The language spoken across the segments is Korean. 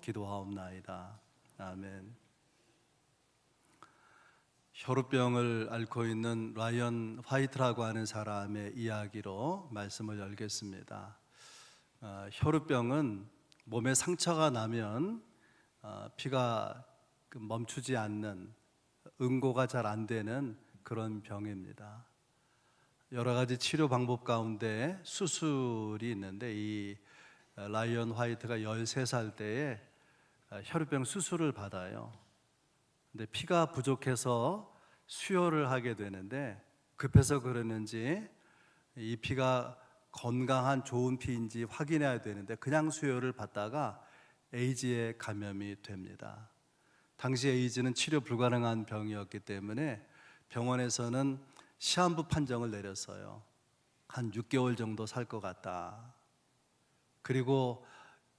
기도하옵나이다. 아멘. 혈우병을 앓고 있는 라이언 화이트라고 하는 사람의 이야기로 말씀을 열겠습니다. 혈우병은 몸에 상처가 나면 피가 멈추지 않는, 응고가 잘 안 되는 그런 병입니다. 여러 가지 치료 방법 가운데 수술이 있는데, 이 라이언 화이트가 13살 때에 혈우병 수술을 받아요. 근데 피가 부족해서 수혈을 하게 되는데, 급해서 그러는지 이 피가 건강한 좋은 피인지 확인해야 되는데 그냥 수혈을 받다가 에이즈에 감염이 됩니다. 당시 에이즈는 치료 불가능한 병이었기 때문에 병원에서는 시한부 판정을 내렸어요. 한 6개월 정도 살 것 같다. 그리고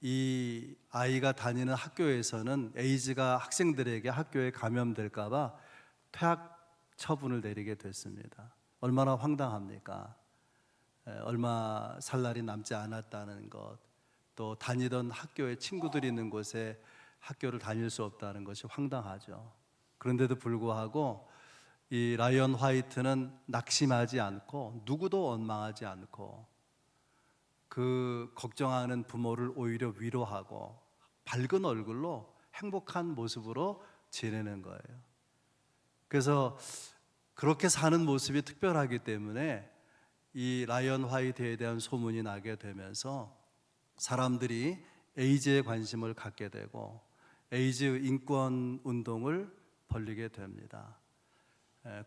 이 아이가 다니는 학교에서는 에이즈가 학생들에게 학교에 감염될까 봐 퇴학 처분을 내리게 됐습니다. 얼마나 황당합니까? 얼마 살 날이 남지 않았다는 것, 또 다니던 학교에 친구들이 있는 곳에 학교를 다닐 수 없다는 것이 황당하죠. 그런데도 불구하고 이 라이언 화이트는 낙심하지 않고 누구도 원망하지 않고 그 걱정하는 부모를 오히려 위로하고 밝은 얼굴로 행복한 모습으로 지내는 거예요. 그래서 그렇게 사는 모습이 특별하기 때문에 이 라이언 화이트에 대한 소문이 나게 되면서 사람들이 에이즈에 관심을 갖게 되고 에이즈 인권 운동을 벌이게 됩니다.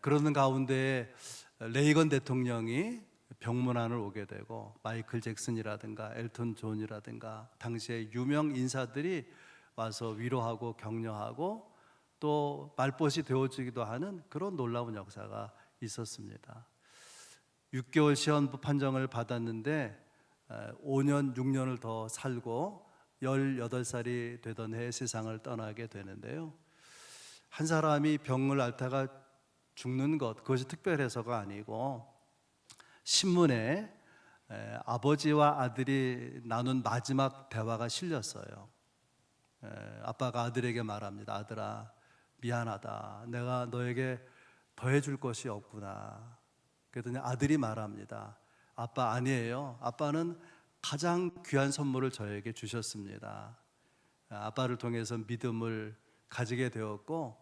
그러는 가운데 레이건 대통령이 병문안을 오게 되고 마이클 잭슨이라든가 엘튼 존이라든가 당시의 유명 인사들이 와서 위로하고 격려하고 또 말벗이 되어주기도 하는 그런 놀라운 역사가 있었습니다. 6개월 시한부 판정을 받았는데 5년, 6년을 더 살고 18살이 되던 해에 세상을 떠나게 되는데요. 한 사람이 병을 앓다가 죽는 것, 그것이 특별해서가 아니고 신문에 아버지와 아들이 나눈 마지막 대화가 실렸어요. 아빠가 아들에게 말합니다. 아들아, 미안하다. 내가 너에게 더해줄 것이 없구나. 그랬더니 아들이 말합니다. 아빠, 아니에요. 아빠는 가장 귀한 선물을 저에게 주셨습니다. 아빠를 통해서 믿음을 가지게 되었고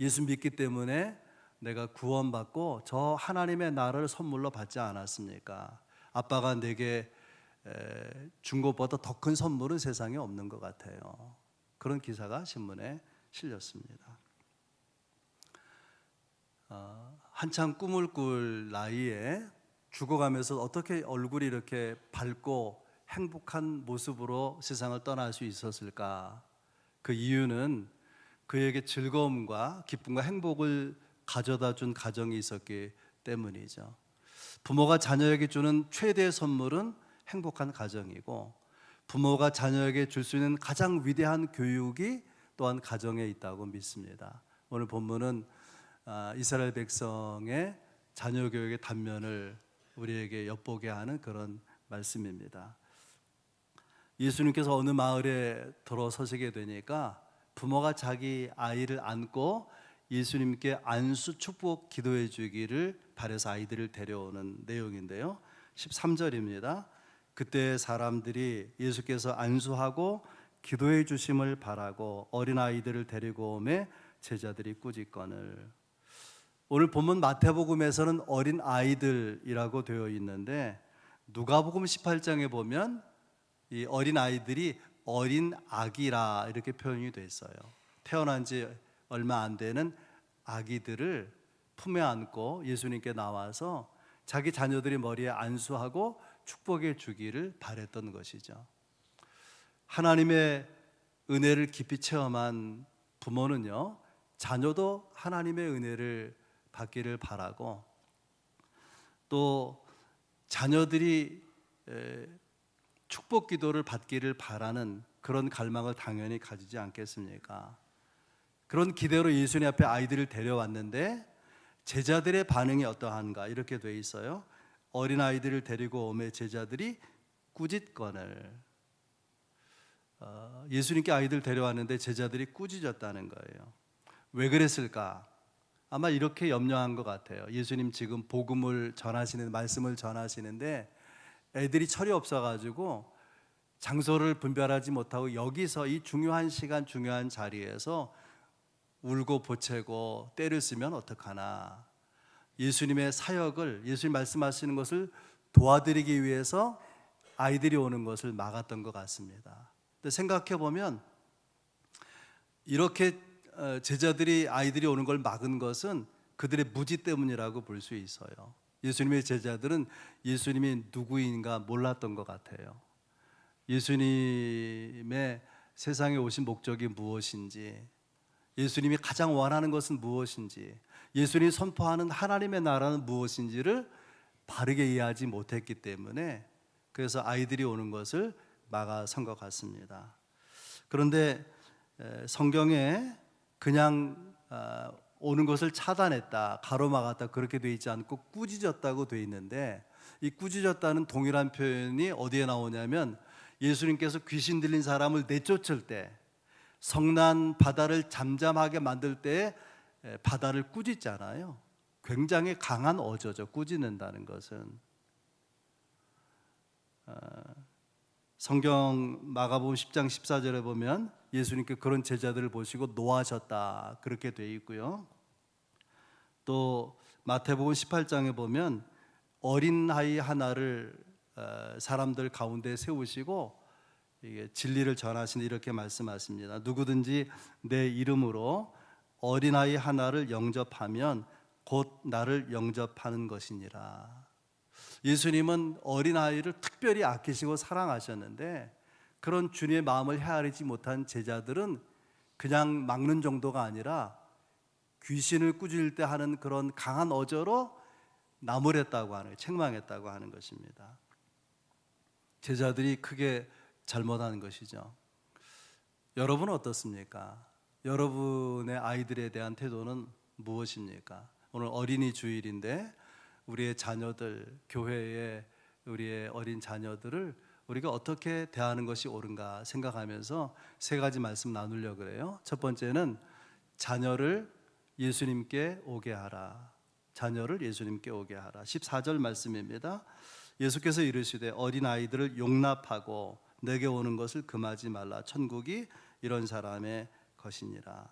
예수 믿기 때문에 내가 구원받고 저 하나님의 나라를 선물로 받지 않았습니까? 아빠가 내게 준 것보다 더 큰 선물은 세상에 없는 것 같아요. 그런 기사가 신문에 실렸습니다. 한참 꿈을 꿀 나이에 죽어가면서 어떻게 얼굴이 이렇게 밝고 행복한 모습으로 세상을 떠날 수 있었을까? 그 이유는 그에게 즐거움과 기쁨과 행복을 가져다 준 가정이 있었기 때문이죠. 부모가 자녀에게 주는 최대의 선물은 행복한 가정이고, 부모가 자녀에게 줄 수 있는 가장 위대한 교육이 또한 가정에 있다고 믿습니다. 오늘 본문은 이스라엘 백성의 자녀 교육의 단면을 우리에게 엿보게 하는 그런 말씀입니다. 예수님께서 어느 마을에 들어서시게 되니까 부모가 자기 아이를 안고 예수님께 안수 축복 기도해 주기를 바라서 아이들을 데려오는 내용인데요. 13절입니다. 그때 사람들이 예수께서 안수하고 기도해 주심을 바라고 어린아이들을 데리고 오매 제자들이 꾸짖거늘. 오늘 본문 마태복음에서는 어린아이들이라고 되어 있는데 누가복음 18장에 보면 이 어린아이들이 어린 아기라 이렇게 표현이 돼 있어요. 태어난 지 얼마 안 되는 아기들을 품에 안고 예수님께 나와서 자기 자녀들이 머리에 안수하고 축복해 주기를 바랬던 것이죠. 하나님의 은혜를 깊이 체험한 부모는요, 자녀도 하나님의 은혜를 받기를 바라고 또 자녀들이 축복 기도를 받기를 바라는 그런 갈망을 당연히 가지지 않겠습니까? 그런 기대로 예수님 앞에 아이들을 데려왔는데 제자들의 반응이 어떠한가 이렇게 돼 있어요. 어린아이들을 데리고 오매 제자들이 꾸짖거늘. 예수님께 아이들 데려왔는데 제자들이 꾸짖었다는 거예요. 왜 그랬을까? 아마 이렇게 염려한 것 같아요. 예수님 지금 복음을 전하시는, 말씀을 전하시는데 애들이 철이 없어가지고 장소를 분별하지 못하고 여기서 이 중요한 시간, 중요한 자리에서 울고 보채고 때를 쓰면 어떡하나. 예수님의 사역을, 예수님 말씀하시는 것을 도와드리기 위해서 아이들이 오는 것을 막았던 것 같습니다. 근데 생각해 보면 이렇게 제자들이 아이들이 오는 걸 막은 것은 그들의 무지 때문이라고 볼 수 있어요. 예수님의 제자들은 예수님이 누구인가 몰랐던 것 같아요. 예수님의 세상에 오신 목적이 무엇인지, 예수님이 가장 원하는 것은 무엇인지, 예수님이 선포하는 하나님의 나라는 무엇인지를 바르게 이해하지 못했기 때문에 그래서 아이들이 오는 것을 막아선 것 같습니다. 그런데 성경에 그냥 오는 것을 차단했다, 가로막았다 그렇게 돼 있지 않고 꾸짖었다고 돼 있는데, 이 꾸짖었다는 동일한 표현이 어디에 나오냐면 예수님께서 귀신 들린 사람을 내쫓을 때, 성난 바다를 잠잠하게 만들 때 바다를 꾸짖잖아요. 굉장히 강한 어조죠, 꾸짖는다는 것은. 성경 마가복음 10장 14절에 보면 예수님께 그런 제자들을 보시고 노하셨다 그렇게 되어 있고요. 또 마태복음 18장에 보면 어린 아이 하나를 사람들 가운데 세우시고 진리를 전하시는 이렇게 말씀하십니다. 누구든지 내 이름으로 어린아이 하나를 영접하면 곧 나를 영접하는 것이니라. 예수님은 어린아이를 특별히 아끼시고 사랑하셨는데 그런 주님의 마음을 헤아리지 못한 제자들은 그냥 막는 정도가 아니라 귀신을 꾸짖을 때 하는 그런 강한 어조로 나무랬다고 하는, 책망했다고 하는 것입니다. 제자들이 크게 잘못한 것이죠. 여러분은 어떻습니까? 여러분의 아이들에 대한 태도는 무엇입니까? 오늘 어린이 주일인데 우리의 자녀들, 교회의 우리의 어린 자녀들을 우리가 어떻게 대하는 것이 옳은가 생각하면서 세 가지 말씀 나누려고 그래요. 첫 번째는 자녀를 예수님께 오게 하라. 자녀를 예수님께 오게 하라. 14절 말씀입니다. 예수께서 이르시되 어린아이들을 용납하고 내게 오는 것을 금하지 말라. 천국이 이런 사람의 것이니라.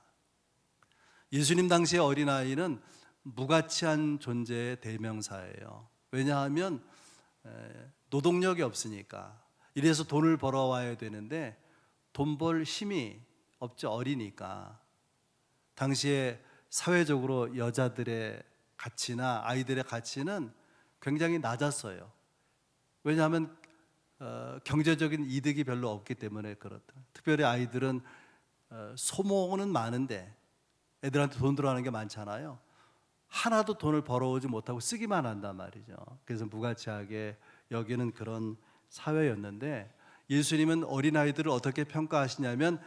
예수님 당시의 어린아이는 무가치한 존재의 대명사예요. 왜냐하면 노동력이 없으니까. 이래서 돈을 벌어와야 되는데 돈 벌 힘이 없죠. 어리니까. 당시에 사회적으로 여자들의 가치나 아이들의 가치는 굉장히 낮았어요. 왜냐하면 경제적인 이득이 별로 없기 때문에 그렇다. 특별히 아이들은 소모는 많은데 애들한테 돈 들어가는 게 많잖아요. 하나도 돈을 벌어오지 못하고 쓰기만 한단 말이죠. 그래서 무가치하게 여기는 그런 사회였는데 예수님은 어린아이들을 어떻게 평가하시냐면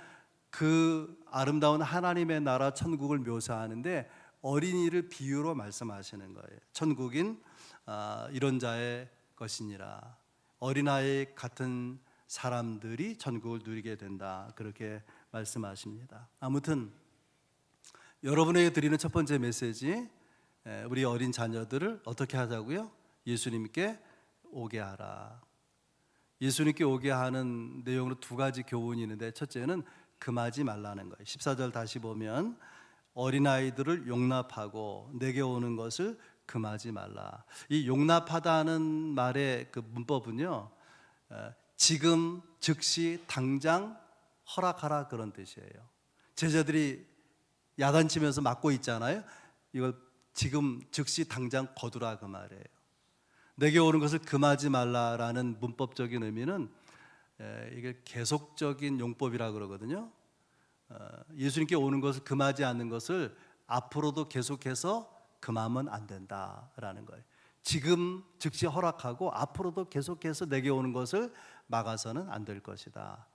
그 아름다운 하나님의 나라 천국을 묘사하는데 어린이를 비유로 말씀하시는 거예요. 천국인 이런 자의 것이니라. 어린아이 같은 사람들이 천국을 누리게 된다 그렇게 말씀하십니다. 아무튼 여러분에게 드리는 첫 번째 메시지, 우리 어린 자녀들을 어떻게 하자고요? 예수님께 오게 하라. 예수님께 오게 하는 내용으로 두 가지 교훈이 있는데 첫째는 금하지 말라는 거예요. 14절 다시 보면 어린아이들을 용납하고 내게 오는 것을 금하지 말라. 이 용납하다는 말의 그 문법은요, 지금 즉시 당장 허락하라 그런 뜻이에요. 제자들이 야단치면서 막고 있잖아요. 이걸 지금 즉시 당장 거두라 그 말이에요. 내게 오는 것을 금하지 말라라는 문법적인 의미는 이게 계속적인 용법이라 그러거든요. 예수님께 오는 것을 금하지 않는 것을 앞으로도 계속해서 금하면 안 된다라는 거예요. 지금 즉시 허락하고 앞으로도 계속해서 내게 오는 것을 막아서는 안 될 것이다.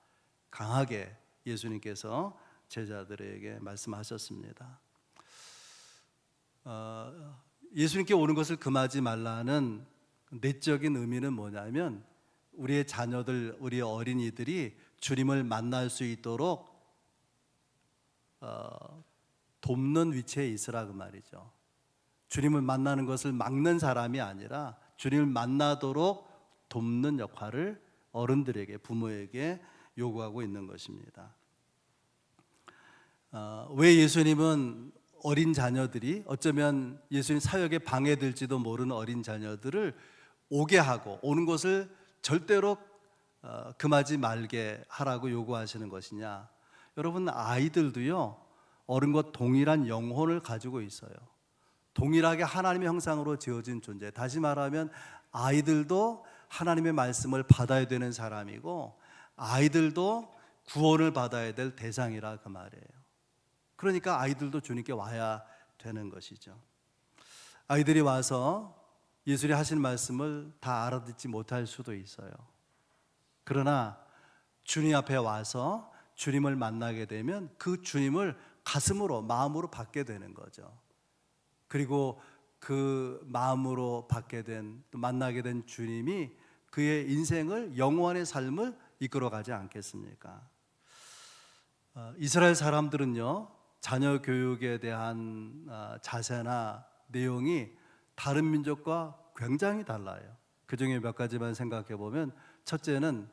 강하게 예수님께서 제자들에게 말씀하셨습니다. 예수님께 오는 것을 금하지 말라는 내적인 의미는 뭐냐면 우리의 자녀들, 우리의 어린이들이 주님을 만날 수 있도록 돕는 위치에 있으라 그 말이죠. 주님을 만나는 것을 막는 사람이 아니라 주님을 만나도록 돕는 역할을 어른들에게, 부모에게 요구하고 있는 것입니다. 왜 예수님은 어린 자녀들이, 어쩌면 예수님 사역에 방해될지도 모르는 어린 자녀들을 오게 하고 오는 것을 절대로 금하지 말게 하라고 요구하시는 것이냐? 여러분, 아이들도요 어른과 동일한 영혼을 가지고 있어요. 동일하게 하나님의 형상으로 지어진 존재. 다시 말하면 아이들도 하나님의 말씀을 받아야 되는 사람이고 아이들도 구원을 받아야 될 대상이라 그 말이에요. 그러니까 아이들도 주님께 와야 되는 것이죠. 아이들이 와서 예수님이 하신 말씀을 다 알아듣지 못할 수도 있어요. 그러나 주님 앞에 와서 주님을 만나게 되면 그 주님을 가슴으로, 마음으로 받게 되는 거죠. 그리고 그 마음으로 받게 된, 또 만나게 된 주님이 그의 인생을, 영원의 삶을 이끌어가지 않겠습니까? 이스라엘 사람들은요 자녀 교육에 대한 자세나 내용이 다른 민족과 굉장히 달라요. 그 중에 몇 가지만 생각해 보면, 첫째는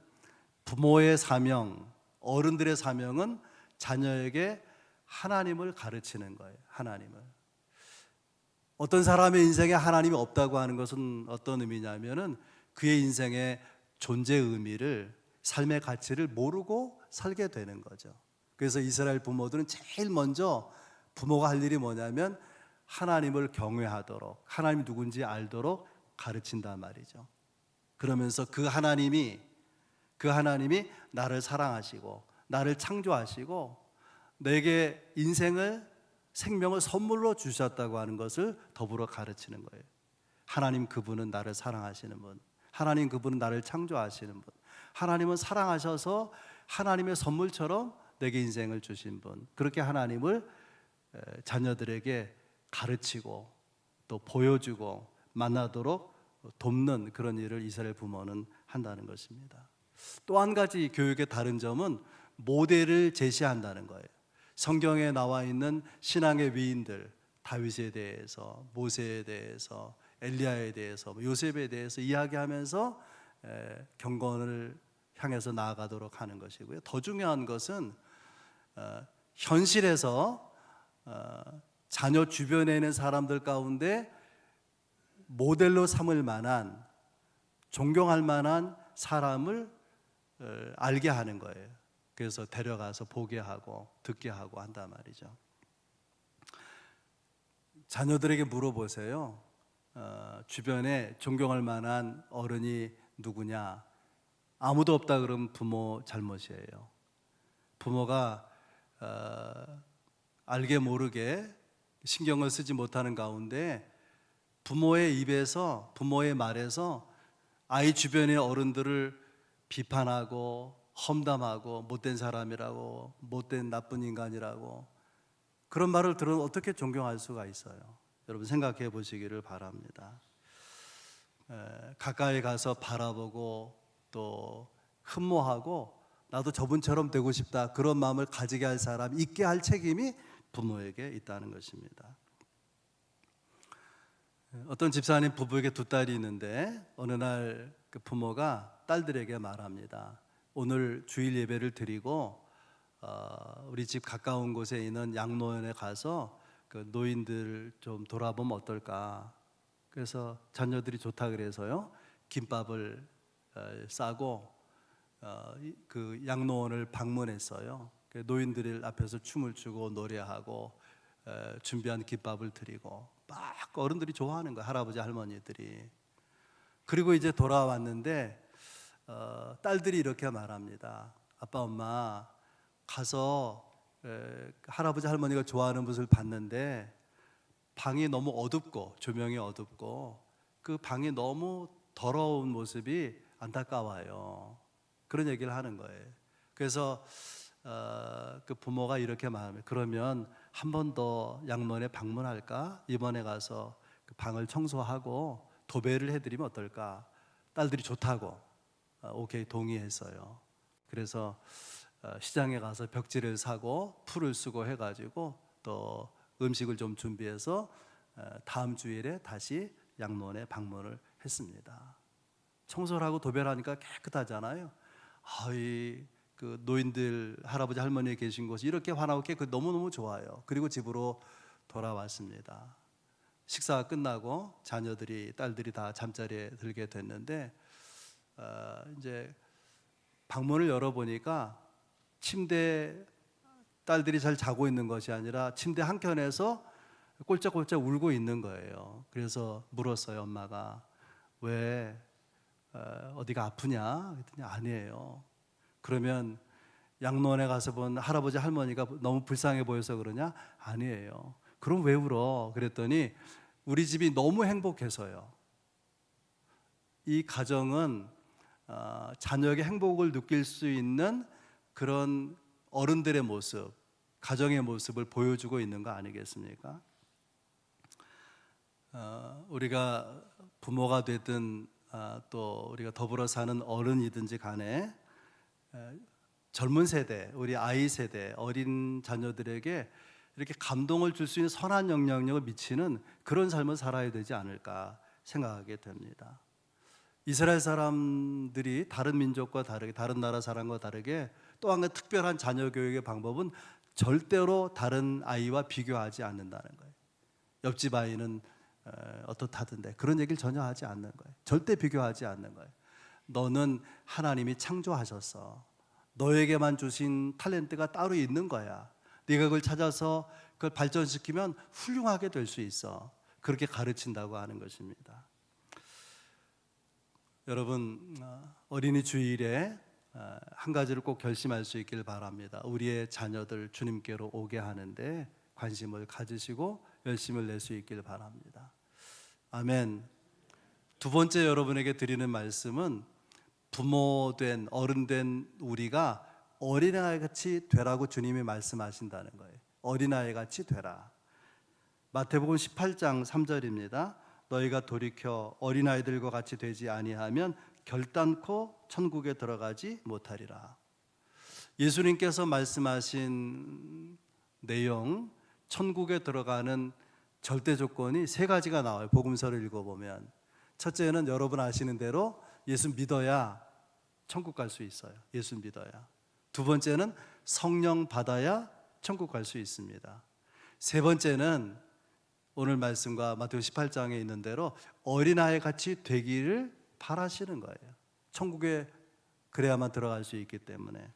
부모의 사명, 어른들의 사명은 자녀에게 하나님을 가르치는 거예요. 하나님을. 어떤 사람의 인생에 하나님이 없다고 하는 것은 어떤 의미냐면은 그의 인생의 존재 의미를, 삶의 가치를 모르고 살게 되는 거죠. 그래서 이스라엘 부모들은 제일 먼저 부모가 할 일이 뭐냐면 하나님을 경외하도록, 하나님이 누군지 알도록 가르친단 말이죠. 그러면서 그 하나님이 나를 사랑하시고 나를 창조하시고 내게 인생을, 생명을 선물로 주셨다고 하는 것을 더불어 가르치는 거예요. 하나님 그분은 나를 사랑하시는 분, 하나님 그분은 나를 창조하시는 분, 하나님은 사랑하셔서 하나님의 선물처럼 내게 인생을 주신 분, 그렇게 하나님을 자녀들에게 가르치고 또 보여주고 만나도록 돕는 그런 일을 이스라엘 부모는 한다는 것입니다. 또 한 가지 교육의 다른 점은 모델을 제시한다는 거예요. 성경에 나와 있는 신앙의 위인들, 다윗에 대해서, 모세에 대해서, 엘리야에 대해서, 요셉에 대해서 이야기하면서 경건을 향해서 나아가도록 하는 것이고요. 더 중요한 것은 현실에서 자녀 주변에 있는 사람들 가운데 모델로 삼을 만한, 존경할 만한 사람을 알게 하는 거예요. 그래서 데려가서 보게 하고 듣게 하고 한단 말이죠. 자녀들에게 물어보세요. 주변에 존경할 만한 어른이 누구냐? 아무도 없다 그러면 부모 잘못이에요. 부모가 알게 모르게 신경을 쓰지 못하는 가운데 부모의 입에서, 부모의 말에서 아이 주변의 어른들을 비판하고 험담하고 못된 사람이라고, 못된 나쁜 인간이라고, 그런 말을 들으면 어떻게 존경할 수가 있어요? 여러분 생각해 보시기를 바랍니다. 가까이 가서 바라보고 또 흠모하고 나도 저분처럼 되고 싶다, 그런 마음을 가지게 할 사람, 있게 할 책임이 부모에게 있다는 것입니다. 어떤 집사님 부부에게 두 딸이 있는데 어느 날 그 부모가 딸들에게 말합니다. 오늘 주일 예배를 드리고 우리 집 가까운 곳에 있는 양로원에 가서 그 노인들 좀 돌아보면 어떨까. 그래서 자녀들이 좋다 그래서요 김밥을 싸고 그 양로원을 방문했어요. 노인들 앞에서 춤을 추고 노래하고 준비한 김밥을 드리고 막 어른들이 좋아하는 거예요. 할아버지 할머니들이. 그리고 이제 돌아왔는데 딸들이 이렇게 말합니다. 아빠 엄마 가서 할아버지 할머니가 좋아하는 모습을 봤는데 방이 너무 어둡고 조명이 어둡고 그 방이 너무 더러운 모습이 안타까워요. 그런 얘기를 하는 거예요. 그래서 그 부모가 이렇게 말합니다. 그러면 한 번 더 양로원에 방문할까? 이번에 가서 그 방을 청소하고 도배를 해드리면 어떨까? 딸들이 좋다고 오케이 동의했어요. 그래서 시장에 가서 벽지를 사고 풀을 쓰고 해가지고 또 음식을 좀 준비해서 다음 주일에 다시 양로원에 방문을 했습니다. 청소를 하고 도배를 하니까 깨끗하잖아요. 그 노인들 할아버지 할머니 계신 곳이 이렇게 환하고 너무너무 좋아요. 그리고 집으로 돌아왔습니다. 식사가 끝나고 자녀들이 딸들이 다 잠자리에 들게 됐는데 이제 방문을 열어보니까 침대 딸들이 잘 자고 있는 것이 아니라 침대 한켠에서 꼴짝꼴짝 울고 있는 거예요. 그래서 물었어요. 엄마가 왜 어디가 아프냐? 그랬더니 아니에요. 그러면 양로원에 가서 본 할아버지 할머니가 너무 불쌍해 보여서 그러냐? 아니에요. 그럼 왜 울어? 그랬더니 우리 집이 너무 행복해서요. 이 가정은 자녀에게 행복을 느낄 수 있는 그런 어른들의 모습, 가정의 모습을 보여주고 있는 거 아니겠습니까? 우리가 부모가 되든 또 우리가 더불어 사는 어른이든지 간에 젊은 세대, 우리 아이 세대, 어린 자녀들에게 이렇게 감동을 줄 수 있는 선한 영향력을 미치는 그런 삶을 살아야 되지 않을까 생각하게 됩니다. 이스라엘 사람들이 다른 민족과 다르게, 다른 나라 사람과 다르게 또 한 가지 특별한 자녀 교육의 방법은 절대로 다른 아이와 비교하지 않는다는 거예요. 옆집 아이는 어떻다던데 그런 얘기를 전혀 하지 않는 거예요. 절대 비교하지 않는 거예요. 너는 하나님이 창조하셨어. 너에게만 주신 탤런트가 따로 있는 거야. 네가 그걸 찾아서 그걸 발전시키면 훌륭하게 될 수 있어. 그렇게 가르친다고 하는 것입니다. 여러분, 어린이 주일에 한 가지를 꼭 결심할 수 있기를 바랍니다. 우리의 자녀들 주님께로 오게 하는데 관심을 가지시고 열심을 낼 수 있기를 바랍니다. 아멘. 두 번째 여러분에게 드리는 말씀은 부모된 어른된 우리가 어린아이같이 되라고 주님이 말씀하신다는 거예요. 어린아이같이 되라. 마태복음 18장 3절입니다. 너희가 돌이켜 어린아이들과 같이 되지 아니하면 결단코 천국에 들어가지 못하리라. 예수님께서 말씀하신 내용, 천국에 들어가는 절대 조건이 세 가지가 나와요. 복음서를 읽어보면 첫째는 여러분 아시는 대로 예수 믿어야 천국 갈 수 있어요. 예수 믿어야. 두 번째는 성령 받아야 천국 갈 수 있습니다. 세 번째는 오늘 말씀과 마태복음 18장에 있는 대로 어린아이 같이 되기를 바라시는 거예요. 천국에 그래야만 들어갈 수 있기 때문에.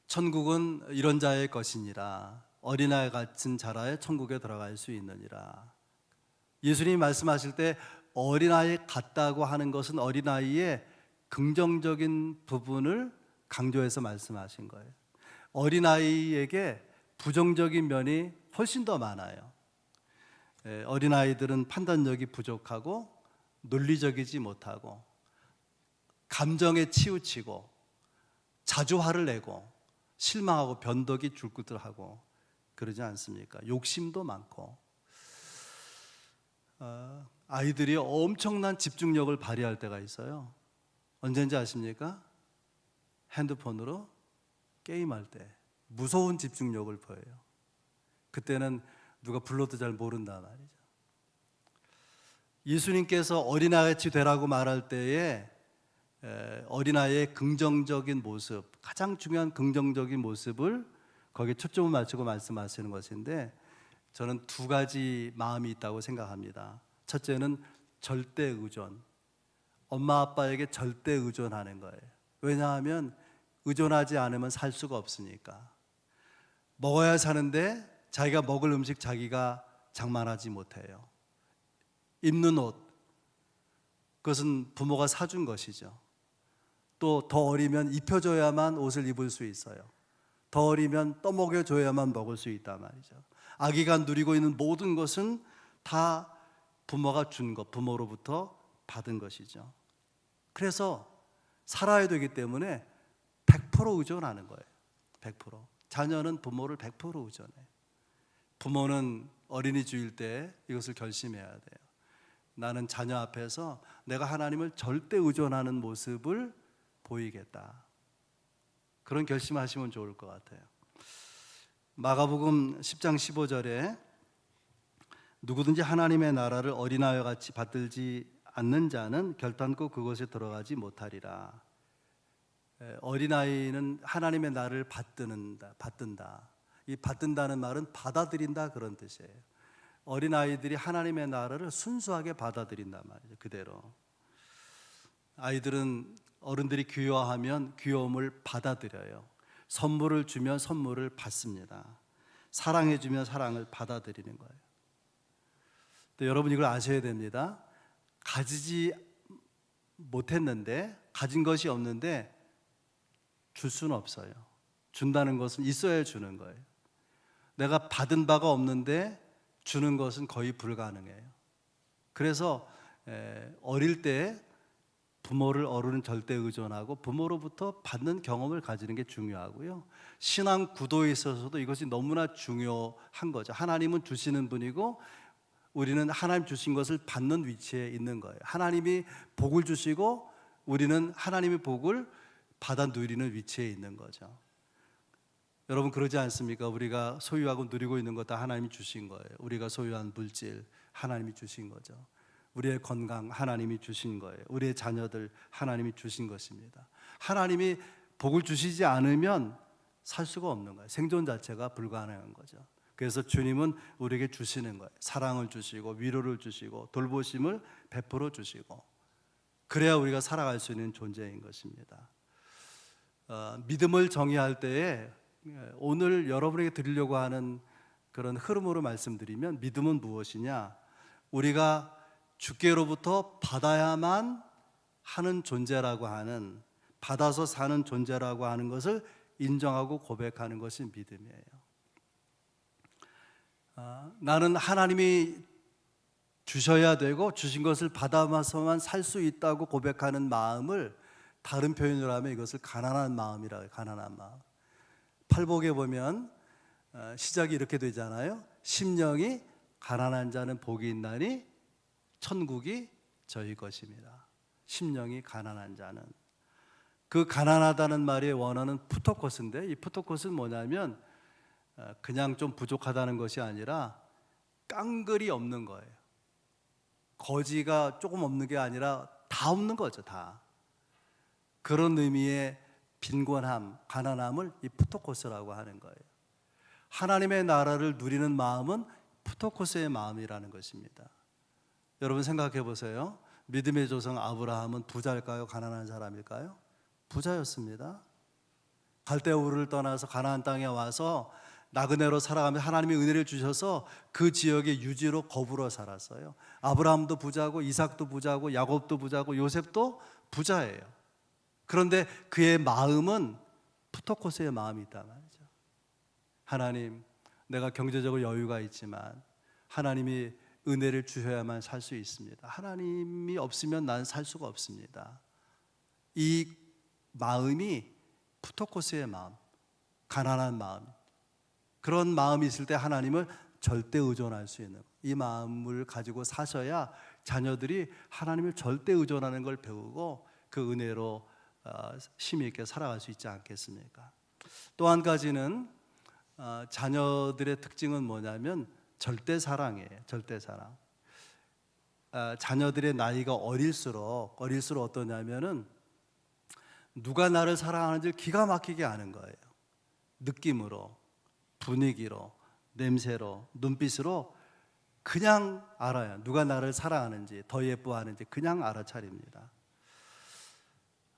천국은 이런 자의 것이니라. 어린아이 같은 자라야 천국에 들어갈 수 있느니라. 예수님이 말씀하실 때 어린아이 같다고 하는 것은 어린아이의 긍정적인 부분을 강조해서 말씀하신 거예요. 어린아이에게 부정적인 면이 훨씬 더 많아요. 어린아이들은 판단력이 부족하고 논리적이지 못하고 감정에 치우치고 자주 화를 내고 실망하고 변덕이 줄구들하고 그러지 않습니까? 욕심도 많고 아이들이 엄청난 집중력을 발휘할 때가 있어요. 언제인지 아십니까? 핸드폰으로 게임할 때 무서운 집중력을 보여요. 그때는 누가 불러도 잘 모른단 말이죠. 예수님께서 어린아이같이 되라고 말할 때에 어린아이의 긍정적인 모습, 가장 중요한 긍정적인 모습을 거기에 초점을 맞추고 말씀하시는 것인데 저는 두 가지 마음이 있다고 생각합니다. 첫째는 절대 의존. 엄마 아빠에게 절대 의존하는 거예요. 왜냐하면 의존하지 않으면 살 수가 없으니까. 먹어야 사는데 자기가 먹을 음식 자기가 장만하지 못해요. 입는 옷, 그것은 부모가 사준 것이죠. 또 더 어리면 입혀줘야만 옷을 입을 수 있어요. 더 어리면 떠먹여줘야만 먹을 수 있단 말이죠. 아기가 누리고 있는 모든 것은 다 부모가 준 것, 부모로부터 받은 것이죠. 그래서 살아야 되기 때문에 100% 의존하는 거예요. 100%. 자녀는 부모를 100% 의존해요. 부모는 어린이 주일 때 이것을 결심해야 돼요. 나는 자녀 앞에서 내가 하나님을 절대 의존하는 모습을 보이겠다. 그런 결심하시면 좋을 것 같아요. 마가복음 10장 15절에 누구든지 하나님의 나라를 어린아이와 같이 받들지 않는 자는 결단코 그곳에 들어가지 못하리라. 어린아이는 하나님의 나라를 받든다. 이 받든다는 말은 받아들인다 그런 뜻이에요. 어린아이들이 하나님의 나라를 순수하게 받아들인단 말이죠. 그대로. 아이들은 어른들이 귀여워하면 귀여움을 받아들여요. 선물을 주면 선물을 받습니다. 사랑해 주면 사랑을 받아들이는 거예요. 또 여러분 이걸 아셔야 됩니다. 가지지 못했는데, 가진 것이 없는데 줄 수는 없어요. 준다는 것은 있어야 주는 거예요. 내가 받은 바가 없는데 주는 것은 거의 불가능해요. 그래서 어릴 때 부모를 어른은 절대 의존하고 부모로부터 받는 경험을 가지는 게 중요하고요. 신앙 구도에 있어서도 이것이 너무나 중요한 거죠. 하나님은 주시는 분이고 우리는 하나님 주신 것을 받는 위치에 있는 거예요. 하나님이 복을 주시고 우리는 하나님의 복을 받아 누리는 위치에 있는 거죠. 여러분 그러지 않습니까? 우리가 소유하고 누리고 있는 것 다 하나님이 주신 거예요. 우리가 소유한 물질 하나님이 주신 거죠. 우리의 건강 하나님이 주신 거예요. 우리의 자녀들 하나님이 주신 것입니다. 하나님이 복을 주시지 않으면 살 수가 없는 거예요. 생존 자체가 불가능한 거죠. 그래서 주님은 우리에게 주시는 거예요. 사랑을 주시고 위로를 주시고 돌보심을 베풀어 주시고, 그래야 우리가 살아갈 수 있는 존재인 것입니다. 믿음을 정의할 때에 오늘 여러분에게 드리려고 하는 그런 흐름으로 말씀드리면, 믿음은 무엇이냐? 우리가 주께로부터 받아야만 하는 존재라고 하는, 받아서 사는 존재라고 하는 것을 인정하고 고백하는 것이 믿음이에요. 나는 하나님이 주셔야 되고 주신 것을 받아서만 살 수 있다고 고백하는 마음을 다른 표현으로 하면 이것을 가난한 마음이라고 해요. 가난한 마음. 팔복에 보면 시작이 이렇게 되잖아요. 심령이 가난한 자는 복이 있나니 천국이 저희 것입니다. 심령이 가난한 자는, 그 가난하다는 말의 원어는 푸토코스인데, 이 푸토코스는 뭐냐면 그냥 좀 부족하다는 것이 아니라 깡글이 없는 거예요. 거지가 조금 없는 게 아니라 다 없는 거죠. 다. 그런 의미의 빈곤함, 가난함을 이 푸토코스라고 하는 거예요. 하나님의 나라를 누리는 마음은 푸토코스의 마음이라는 것입니다. 여러분 생각해 보세요. 믿음의 조상 아브라함은 부자일까요? 가난한 사람일까요? 부자였습니다. 갈대우르를 떠나서 가나안 땅에 와서 나그네로 살아가면서 하나님의 은혜를 주셔서 그 지역의 유지로 거부로 살았어요. 아브라함도 부자고 이삭도 부자고 야곱도 부자고 요셉도 부자예요. 그런데 그의 마음은 푸토코스의 마음이 있단 말이죠. 하나님, 내가 경제적으로 여유가 있지만 하나님이 은혜를 주셔야만 살 수 있습니다. 하나님이 없으면 난 살 수가 없습니다. 이 마음이 푸토코스의 마음, 가난한 마음, 그런 마음이 있을 때 하나님을 절대 의존할 수 있는, 이 마음을 가지고 사셔야 자녀들이 하나님을 절대 의존하는 걸 배우고 그 은혜로 힘 있게 살아갈 수 있지 않겠습니까? 또 한 가지는 자녀들의 특징은 뭐냐면 절대 사랑이에요. 절대 사랑. 자녀들의 나이가 어릴수록 어떠냐면은 누가 나를 사랑하는지 기가 막히게 아는 거예요. 느낌으로, 분위기로, 냄새로, 눈빛으로 그냥 알아요. 누가 나를 사랑하는지, 더 예뻐하는지 그냥 알아차립니다.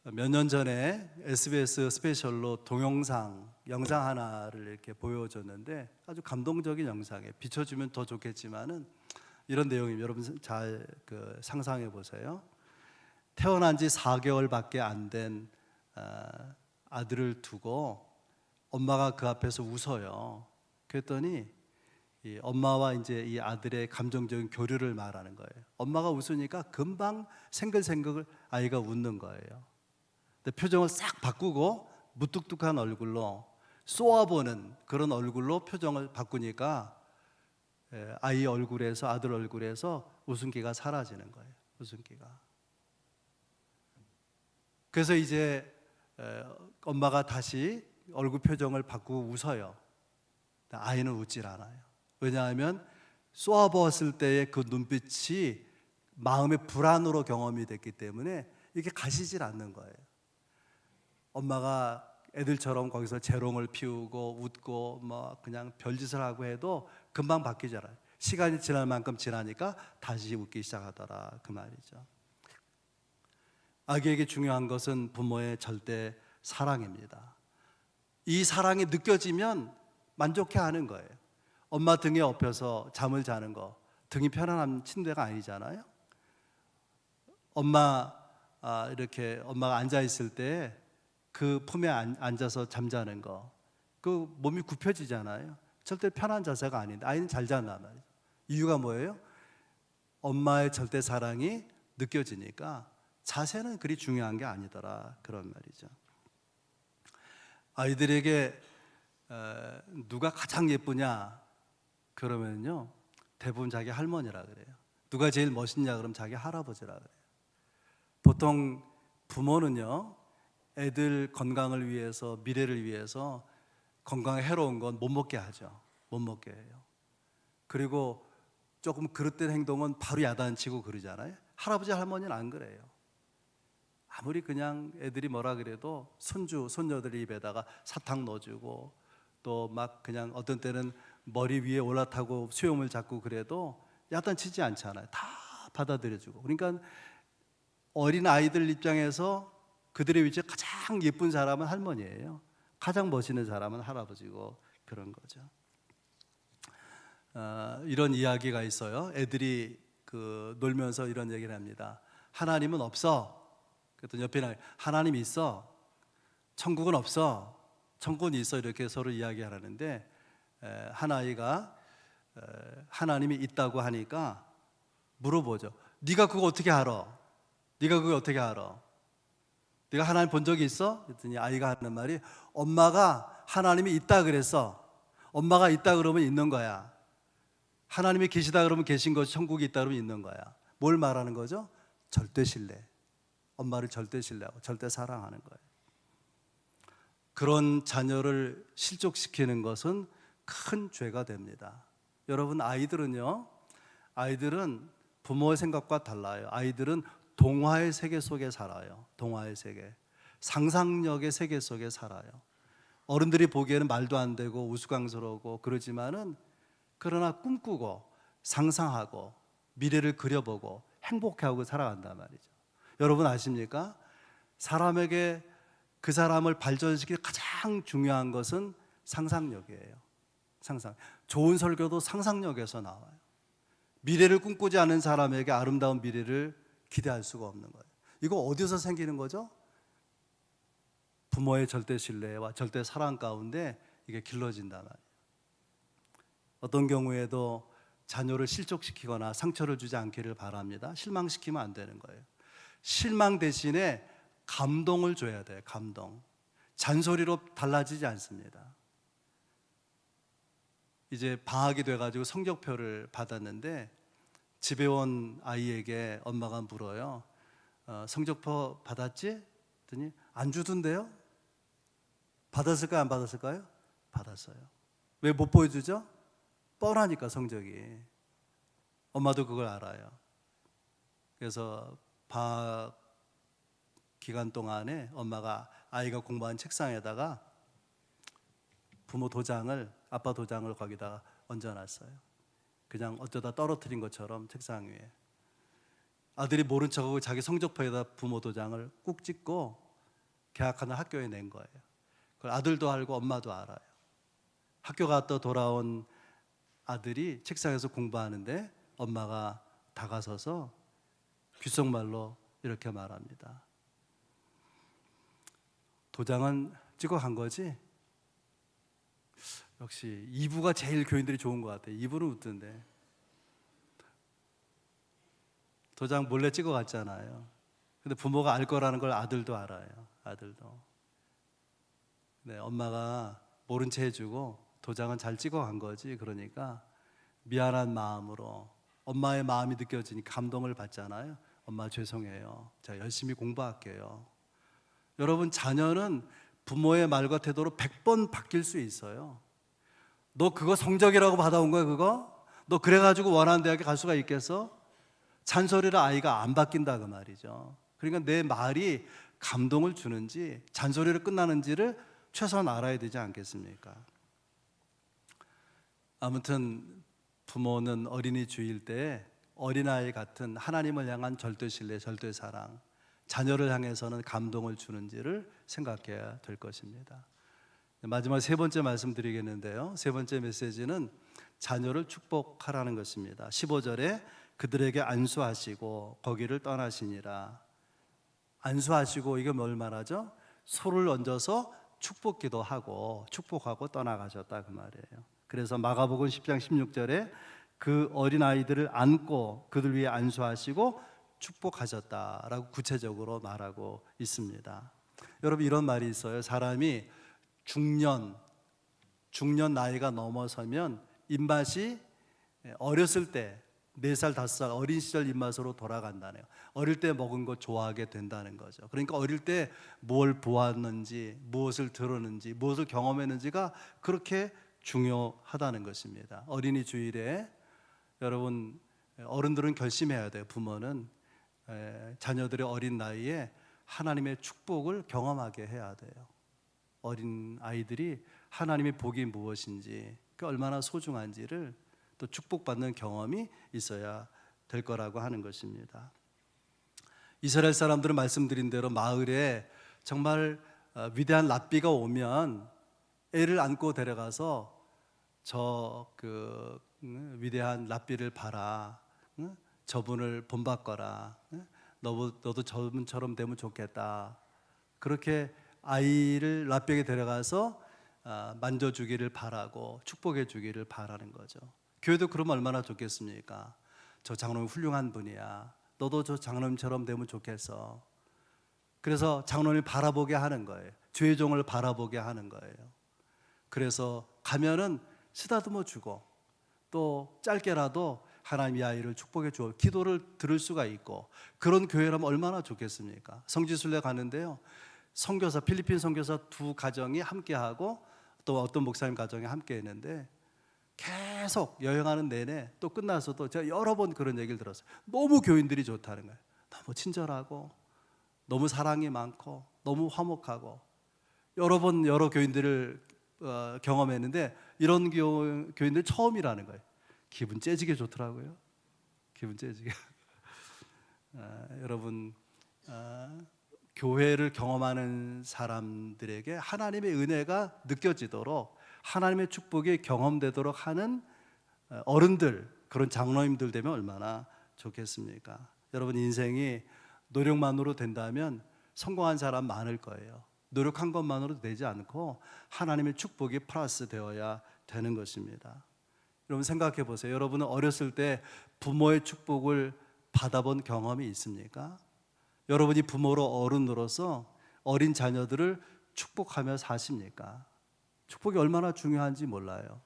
몇 년 전에 SBS 스페셜로 동영상, 영상 하나를 이렇게 보여줬는데 아주 감동적인 영상이에요. 비춰주면 더 좋겠지만은 이런 내용입니다. 여러분 잘 상상해 보세요. 태어난 지 4개월밖에 안 된 아들을 두고 엄마가 그 앞에서 웃어요. 그랬더니 이 엄마와 이제 이 아들의 감정적인 교류를 말하는 거예요. 엄마가 웃으니까 금방 생글생글 아이가 웃는 거예요. 근데 표정을 싹 바꾸고 무뚝뚝한 얼굴로 쏘아보는 그런 얼굴로 표정을 바꾸니까 아이 얼굴에서, 아들 얼굴에서 웃음기가 사라지는 거예요. 웃음기가. 그래서 이제 엄마가 다시 얼굴 표정을 바꾸고 웃어요. 아이는 웃질 않아요. 왜냐하면 쏘아보았을 때의 그 눈빛이 마음의 불안으로 경험이 됐기 때문에 이게 가시질 않는 거예요. 엄마가 애들처럼 거기서 재롱을 피우고 웃고 뭐 그냥 별짓을 하고 해도 금방 바뀌잖아요. 시간이 지날 만큼 지나니까 다시 웃기 시작하더라, 그 말이죠. 아기에게 중요한 것은 부모의 절대 사랑입니다. 이 사랑이 느껴지면 만족해하는 거예요. 엄마 등에 업혀서 잠을 자는 거, 등이 편안한 침대가 아니잖아요. 이렇게 엄마가 앉아 있을 때 그 품에 앉아서 잠자는 거, 그 몸이 굽혀지잖아요. 절대 편한 자세가 아닌데 아이는 잘 잔단 말이에요. 이유가 뭐예요? 엄마의 절대 사랑이 느껴지니까 자세는 그리 중요한 게 아니더라, 그런 말이죠. 아이들에게 누가 가장 예쁘냐 그러면요, 대부분 자기 할머니라 그래요. 누가 제일 멋있냐 그러면 자기 할아버지라 그래요. 보통 부모는요, 애들 건강을 위해서, 미래를 위해서 건강에 해로운 건 못 먹게 하죠. 못 먹게 해요. 그리고 조금 그릇된 행동은 바로 야단치고 그러잖아요. 할아버지 할머니는 안 그래요. 아무리 그냥 애들이 뭐라 그래도 손주 손녀들 입에다가 사탕 넣어주고 또 막 그냥 어떤 때는 머리 위에 올라타고 수염을 잡고 그래도 야단치지 않잖아요. 다 받아들여주고. 그러니까 어린 아이들 입장에서 그들의 위치에 가장 예쁜 사람은 할머니예요. 가장 멋있는 사람은 할아버지고, 그런 거죠. 이런 이야기가 있어요. 애들이 놀면서 이런 얘기를 합니다. 하나님은 없어. 그랬더니 옆에 있는 하나님이 있어. 천국은 없어. 천국은 있어. 이렇게 서로 이야기하는데, 한 아이가 하나님이 있다고 하니까 물어보죠. 네가 그거 어떻게 알아? 네가 그거 어떻게 알아? 네가 하나님 본 적이 있어? 그랬더니 아이가 하는 말이, 엄마가 하나님이 있다 그랬어. 엄마가 있다 그러면 있는 거야. 하나님이 계시다 그러면 계신 거지, 천국이 있다 그러면 있는 거야. 뭘 말하는 거죠? 절대 신뢰. 엄마를 절대 신뢰하고 절대 사랑하는 거예요. 그런 자녀를 실족시키는 것은 큰 죄가 됩니다. 여러분, 아이들은 부모의 생각과 달라요. 아이들은 동화의 세계 속에 살아요. 동화의 세계, 상상력의 세계 속에 살아요. 어른들이 보기에는 말도 안 되고 우스꽝스러우고 그러지만은, 그러나 꿈꾸고 상상하고 미래를 그려보고 행복해하고 살아간단 말이죠. 여러분 아십니까? 사람에게 그 사람을 발전시킬 가장 중요한 것은 상상력이에요. 상상. 좋은 설교도 상상력에서 나와요. 미래를 꿈꾸지 않은 사람에게 아름다운 미래를 기대할 수가 없는 거예요. 이거 어디서 생기는 거죠? 부모의 절대 신뢰와 절대 사랑 가운데 이게 길러진단 말이에요. 어떤 경우에도 자녀를 실족시키거나 상처를 주지 않기를 바랍니다. 실망시키면 안 되는 거예요. 실망 대신에 감동을 줘야 돼요. 감동. 잔소리로 달라지지 않습니다. 이제 방학이 돼가지고 성적표를 받았는데 집에 온 아이에게 엄마가 물어요. 성적표 받았지? 그랬더니 안 주던데요? 받았을까요? 안 받았을까요? 받았어요. 왜 못 보여주죠? 뻔하니까 성적이. 엄마도 그걸 알아요. 그래서 방학 기간 동안에 엄마가 아이가 공부한 책상에다가 부모 도장을, 아빠 도장을 거기다가 얹어놨어요. 그냥 어쩌다 떨어뜨린 것처럼 책상 위에. 아들이 모른 척하고 자기 성적표에다 부모 도장을 꾹 찍고 개학하는 학교에 낸 거예요. 그걸 아들도 알고 엄마도 알아요. 학교 갔다 돌아온 아들이 책상에서 공부하는데 엄마가 다가서서 귓속말로 이렇게 말합니다. 도장은 찍어 간 거지? 역시 2부가 제일 교인들이 좋은 것 같아요. 2부는 웃던데. 도장 몰래 찍어 갔잖아요. 근데 부모가 알 거라는 걸 아들도 알아요. 아들도. 네, 엄마가 모른 채 해주고 도장은 잘 찍어 간 거지. 그러니까 미안한 마음으로, 엄마의 마음이 느껴지니 감동을 받잖아요. 엄마 죄송해요. 제가 열심히 공부할게요. 여러분, 자녀는 부모의 말과 태도로 100번 바뀔 수 있어요. 너 그거 성적이라고 받아온 거야, 그거? 너 그래가지고 원하는 대학에 갈 수가 있겠어? 잔소리를 아이가 안 바뀐다 그 말이죠. 그러니까 내 말이 감동을 주는지 잔소리로 끝나는지를 최소한 알아야 되지 않겠습니까? 아무튼 부모는 어린이 주일 때 어린아이 같은 하나님을 향한 절대 신뢰, 절대 사랑, 자녀를 향해서는 감동을 주는지를 생각해야 될 것입니다. 마지막 세 번째 말씀드리겠는데요, 세 번째 메시지는 자녀를 축복하라는 것입니다. 15절에 그들에게 안수하시고 거기를 떠나시니라. 안수하시고, 이게 뭘 말하죠? 소를 얹어서 축복기도 하고 축복하고 떠나가셨다 그 말이에요. 그래서 마가복음 10장 16절에 그 어린아이들을 안고 그들 위에 안수하시고 축복하셨다라고 구체적으로 말하고 있습니다. 여러분, 이런 말이 있어요. 사람이 중년 나이가 넘어서면 입맛이 어렸을 때 4살, 5살 어린 시절 입맛으로 돌아간다네요. 어릴 때 먹은 거 좋아하게 된다는 거죠. 그러니까 어릴 때 뭘 보았는지, 무엇을 들었는지, 무엇을 경험했는지가 그렇게 중요하다는 것입니다. 어린이 주일에 여러분, 어른들은 결심해야 돼요. 부모는 자녀들의 어린 나이에 하나님의 축복을 경험하게 해야 돼요. 어린 아이들이 하나님의 복이 무엇인지, 그 얼마나 소중한지를 또 축복받는 경험이 있어야 될 거라고 하는 것입니다. 이스라엘 사람들은 말씀드린 대로 마을에 정말 위대한 랍비가 오면 애를 안고 데려가서 위대한 랍비를 봐라, 저분을 본받거라, 너도 저분처럼 되면 좋겠다, 그렇게 아이를 랍비에게 데려가서 만져주기를 바라고 축복해 주기를 바라는 거죠. 교회도 그러면 얼마나 좋겠습니까? 저 장로님 훌륭한 분이야, 너도 저 장로님처럼 되면 좋겠어. 그래서 장로님을 바라보게 하는 거예요. 주의 종을 바라보게 하는 거예요. 그래서 가면은 쓰다듬어 주고, 또 짧게라도 하나님 이 아이를 축복해 주어 기도를 들을 수가 있고, 그런 교회라면 얼마나 좋겠습니까? 성지순례 가는데요, 선교사, 필리핀 선교사 2 가정이 함께하고 또 어떤 목사님 가정이 함께 했는데, 계속 여행하는 내내 또 끝나서도 제가 여러 번 그런 얘기를 들었어요. 너무 교인들이 좋다는 거예요. 너무 친절하고 너무 사랑이 많고 너무 화목하고. 여러 번 여러 교인들을 경험했는데 이런 교인들 처음이라는 거예요. 기분 째지게 좋더라고요. 기분 째지게. 여러분, 교회를 경험하는 사람들에게 하나님의 은혜가 느껴지도록, 하나님의 축복이 경험되도록 하는 어른들, 그런 장로님들 되면 얼마나 좋겠습니까? 여러분, 인생이 노력만으로 된다면 성공한 사람 많을 거예요. 노력한 것만으로 되지 않고 하나님의 축복이 플러스 되어야 되는 것입니다. 여러분, 생각해 보세요. 여러분은 어렸을 때 부모의 축복을 받아본 경험이 있습니까? 여러분이 부모로 어른으로서 어린 자녀들을 축복하며 사십니까? 축복이 얼마나 중요한지 몰라요.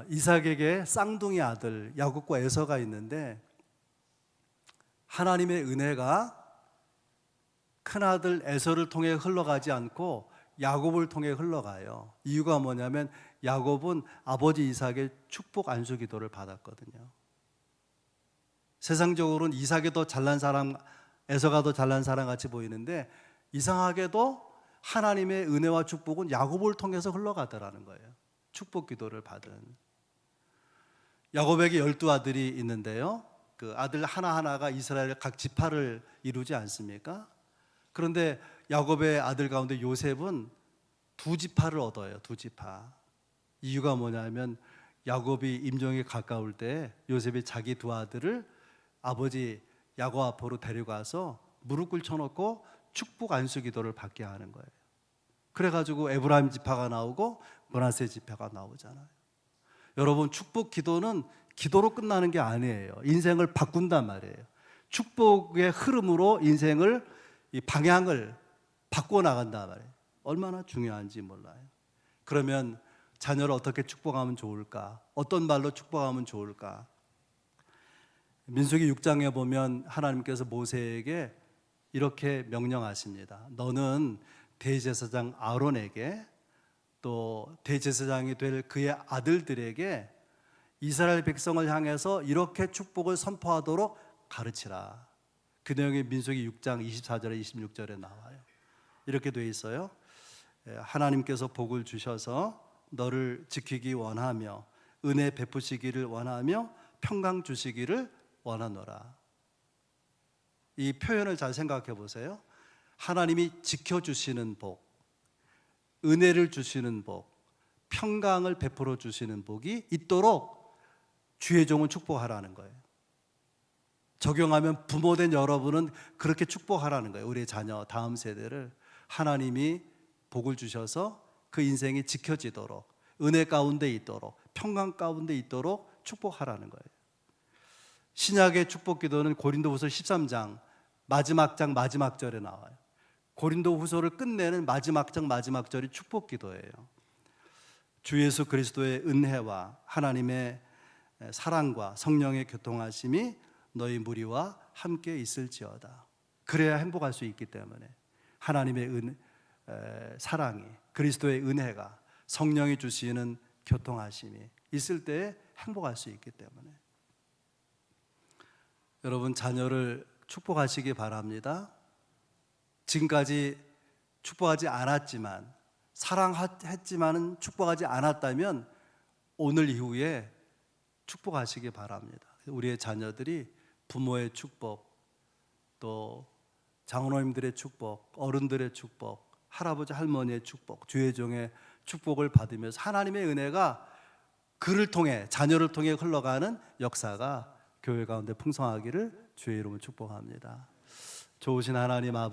이삭에게 쌍둥이 아들 야곱과 에서가 있는데, 하나님의 은혜가 큰아들 에서를 통해 흘러가지 않고 야곱을 통해 흘러가요. 이유가 뭐냐면 야곱은 아버지 이삭의 축복 안수 기도를 받았거든요. 세상적으로는 이삭이 더 잘난 사람, 에서가 더 잘난 사람 같이 보이는데, 이상하게도 하나님의 은혜와 축복은 야곱을 통해서 흘러가더라는 거예요. 축복 기도를 받은. 야곱에게 12아들이 있는데요, 그 아들 하나하나가 이스라엘 각 지파를 이루지 않습니까? 그런데 야곱의 아들 가운데 요셉은 2지파를 얻어요. 2지파. 이유가 뭐냐면 야곱이 임종에 가까울 때 요셉이 자기 2 아들을 아버지 야곱 앞으로 데려가서 무릎 꿇혀놓고 축복 안수 기도를 받게 하는 거예요. 그래가지고 에브라임 지파가 나오고 므낫세 지파가 나오잖아요. 여러분, 축복 기도는 기도로 끝나는 게 아니에요. 인생을 바꾼단 말이에요. 축복의 흐름으로 인생을, 이 방향을 바꿔 나간단 말이에요. 얼마나 중요한지 몰라요. 그러면 자녀를 어떻게 축복하면 좋을까? 어떤 말로 축복하면 좋을까? 민수기 6장에 보면 하나님께서 모세에게 이렇게 명령하십니다. 너는 대제사장 아론에게 또 대제사장이 될 그의 아들들에게 이스라엘 백성을 향해서 이렇게 축복을 선포하도록 가르치라. 그 내용이 민수기 6장 24절에 26절에 나와요. 이렇게 돼 있어요. 하나님께서 복을 주셔서 너를 지키기 원하며 은혜 베푸시기를 원하며 평강 주시기를 원하노라. 이 표현을 잘 생각해 보세요. 하나님이 지켜주시는 복, 은혜를 주시는 복, 평강을 베풀어 주시는 복이 있도록 주의 종을 축복하라는 거예요. 적용하면 부모된 여러분은 그렇게 축복하라는 거예요. 우리의 자녀, 다음 세대를 하나님이 복을 주셔서 그 인생이 지켜지도록, 은혜 가운데 있도록, 평강 가운데 있도록 축복하라는 거예요. 신약의 축복 기도는 고린도후서 13장 마지막 장 마지막 절에 나와요. 고린도후서를 끝내는 마지막 장 마지막 절이 축복 기도예요. 주 예수 그리스도의 은혜와 하나님의 사랑과 성령의 교통하심이 너희 무리와 함께 있을지어다. 그래야 행복할 수 있기 때문에 하나님의 사랑이, 그리스도의 은혜가, 성령이 주시는 교통하심이 있을 때에 행복할 수 있기 때문에 여러분 자녀를 축복하시기 바랍니다. 지금까지 축복하지 않았지만, 사랑했지만은 축복하지 않았다면 오늘 이후에 축복하시기 바랍니다. 우리의 자녀들이 부모의 축복, 또 장로님들의 축복, 어른들의 축복, 할아버지 할머니의 축복, 주의 종의 축복을 받으면서 하나님의 은혜가 그를 통해, 자녀를 통해 흘러가는 역사가 교회 가운데 풍성하기를 주의 이름으로 축복합니다. 좋으신 하나님 아버지,